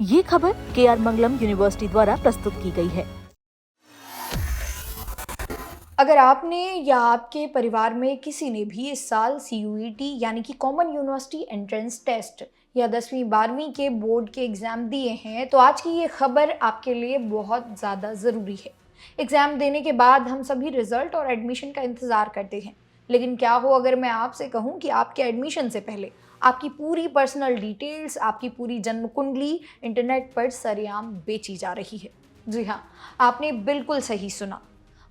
ये खबर KR मंगलम university द्वारा प्रस्तुत की गई है। अगर आपने या आपके परिवार में किसी ने भी इस साल CUET यानी कि कॉमन यूनिवर्सिटी एंट्रेंस टेस्ट या 10वीं 12वीं के बोर्ड के एग्ज़ाम दिए हैं, तो आज की ये खबर आपके लिए बहुत ज़्यादा ज़रूरी है। एग्ज़ाम देने के बाद हम सभी रिजल्ट और एडमिशन का इंतज़ार करते हैं, लेकिन क्या हो अगर मैं आपसे कहूँ कि आपके एडमिशन से पहले आपकी पूरी पर्सनल डिटेल्स, आपकी पूरी जन्म कुंडली इंटरनेट पर सरेआम बेची जा रही है। जी हाँ, आपने बिल्कुल सही सुना।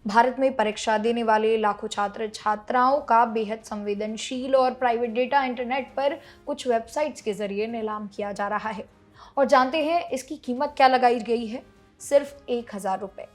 भारत में परीक्षा देने वाले लाखों छात्र छात्राओं का बेहद संवेदनशील और प्राइवेट डेटा इंटरनेट पर कुछ वेबसाइट्स के जरिए नीलाम किया जा रहा है। और जानते हैं इसकी कीमत क्या लगाई गई है? सिर्फ 1,000 रुपए।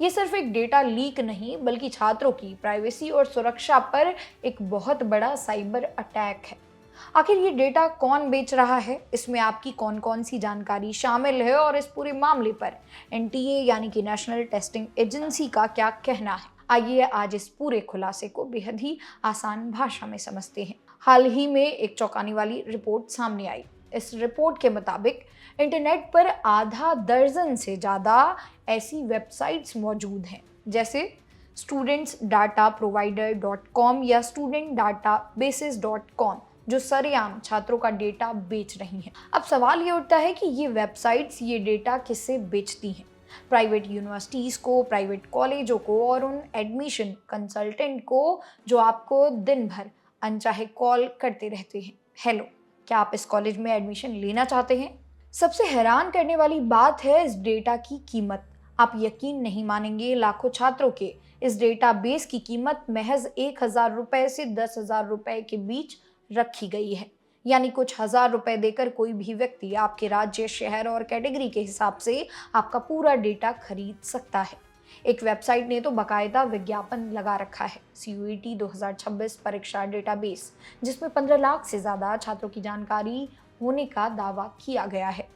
ये सिर्फ एक डेटा लीक नहीं बल्कि छात्रों की प्राइवेसी और सुरक्षा पर एक बहुत बड़ा साइबर अटैक है। आखिर ये डेटा कौन बेच रहा है, इसमें आपकी कौन कौन सी जानकारी शामिल है और इस पूरे मामले पर NTA यानी कि नेशनल टेस्टिंग एजेंसी का क्या कहना है? आइए आज इस पूरे खुलासे को बेहद ही आसान भाषा में समझते हैं। हाल ही में एक चौंकाने वाली रिपोर्ट सामने आई। इस रिपोर्ट के मुताबिक इंटरनेट पर आधा दर्जन से ज़्यादा ऐसी वेबसाइट्स मौजूद हैं, जैसे studentsdataprovider.com या studentdatabases.com, जो सरेआम छात्रों का डेटा बेच रही हैं। अब सवाल ये उठता है कि ये वेबसाइट्स ये डेटा किससे बेचती हैं? प्राइवेट यूनिवर्सिटीज़ को, प्राइवेट कॉलेजों को और उन एडमिशन कंसल्टेंट को जो आपको दिन भर अनचाहे कॉल करते रहते हैं। हेलो, क्या आप इस कॉलेज में एडमिशन लेना चाहते हैं? सबसे हैरान करने वाली बात है इस डेटा की कीमत। आप यकीन नहीं मानेंगे, लाखों छात्रों के इस डेटाबेस की कीमत महज 1,000 रुपए से 10,000 रुपए के बीच रखी गई है। यानी कुछ हजार रुपए देकर कोई भी व्यक्ति आपके राज्य, शहर और कैटेगरी के हिसाब से आपका पूरा डेटा खरीद सकता है। एक वेबसाइट ने तो बाकायदा विज्ञापन लगा रखा है, CUET 2026 परीक्षा डेटाबेस, जिसमें 15 लाख से ज्यादा छात्रों की जानकारी होने का दावा किया गया है।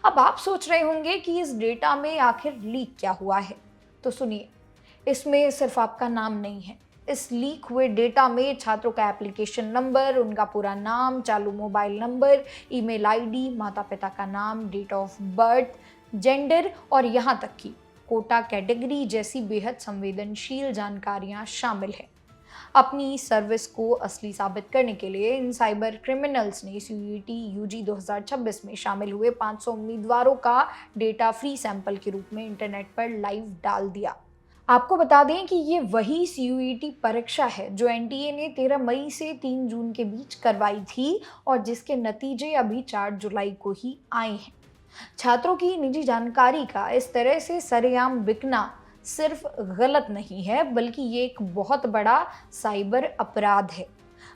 अब आप सोच रहे होंगे कि इस डेटा में आखिर लीक क्या हुआ है, तो सुनिए, इसमें सिर्फ आपका नाम नहीं है। इस लीक हुए डेटा में छात्रों का एप्लीकेशन नंबर, उनका पूरा नाम, चालू मोबाइल नंबर, ईमेल ID, माता पिता का नाम, डेट ऑफ बर्थ, जेंडर और यहाँ तक कि कोटा कैटेगरी जैसी बेहद संवेदनशील जानकारियाँ शामिल हैं। अपनी सर्विस को असली साबित करने के लिए इन साइबर क्रिमिनल्स ने CUET UG 2026 में शामिल हुए 500 उम्मीदवारों का डेटा फ्री सैंपल के रूप में इंटरनेट पर लाइव डाल दिया। आपको बता दें कि ये वही CUET परीक्षा है जो NTA ने 13 मई से 3 जून के बीच करवाई थी और जिसके नतीजे अभी 4 जुलाई को ही आए हैं। छात्रों की निजी जानकारी का इस तरह से सरेआम बिकना सिर्फ गलत नहीं है बल्कि ये एक बहुत बड़ा साइबर अपराध है।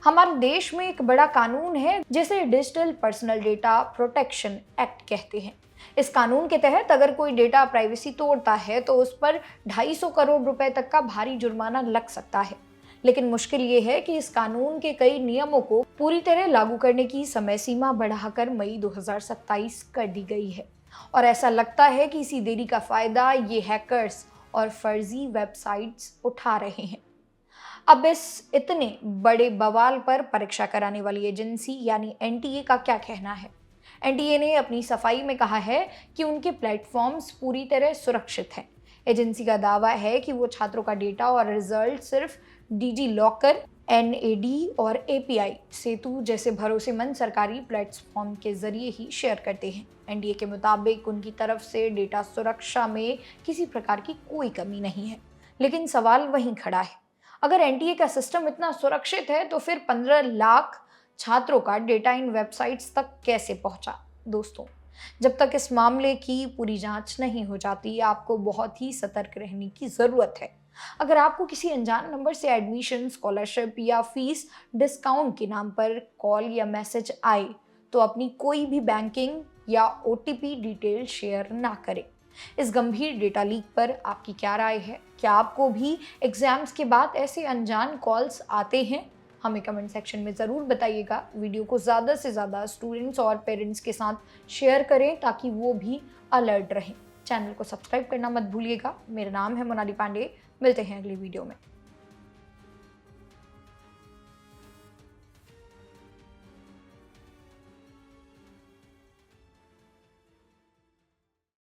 हमारे देश में एक बड़ा कानून है जिसे digital personal data protection act कहते हैं। इस कानून के तहत अगर कोई डेटा प्राइवेसी तोड़ता है तो उस पर 250 करोड़ रुपए तक का भारी जुर्माना लग सकता है। लेकिन मुश्किल ये है कि इस कानून के कई नियमों को पूरी तरह लागू करने की समय सीमा बढ़ाकर मई 2027 कर दी गई है। और ऐसा लगता है कि इसी देरी का फायदा ये हैकर्स और फर्जी वेबसाइट्स उठा रहे हैं। अब इस इतने बड़े बवाल पर परीक्षा कराने वाली एजेंसी यानी NTA का क्या कहना है? NTA ने अपनी सफाई में कहा है कि उनके प्लेटफॉर्म्स पूरी तरह सुरक्षित हैं। एजेंसी का दावा है कि वो छात्रों का डेटा और रिजल्ट सिर्फ DigiLocker, NAD और API सेतु जैसे भरोसेमंद सरकारी प्लेटफॉर्म के जरिए ही शेयर करते हैं। NTA के मुताबिक उनकी तरफ से डेटा सुरक्षा में किसी प्रकार की कोई कमी नहीं है। लेकिन सवाल वहीं खड़ा है, अगर NTA का सिस्टम इतना सुरक्षित है तो फिर 15 लाख छात्रों का डेटा इन वेबसाइट्स तक कैसे पहुंचा? दोस्तों, जब तक इस मामले की पूरी जांच नहीं हो जाती, आपको बहुत ही सतर्क रहने की जरूरत है। अगर आपको किसी अनजान नंबर से एडमिशन, स्कॉलरशिप या फीस डिस्काउंट के नाम पर कॉल या मैसेज आए, तो अपनी कोई भी बैंकिंग या OTP डिटेल शेयर ना करें। इस गंभीर डेटा लीक पर आपकी क्या राय है? क्या आपको भी एग्जाम्स के बाद ऐसे अनजान कॉल्स आते हैं? हमें कमेंट सेक्शन में ज़रूर बताइएगा। वीडियो को ज़्यादा से ज़्यादा स्टूडेंट्स और पेरेंट्स के साथ शेयर करें ताकि वो भी अलर्ट रहें। चैनल को सब्सक्राइब करना मत भूलिएगा। मेरा नाम है मोनाली पांडे। मिलते हैं अगली वीडियो में।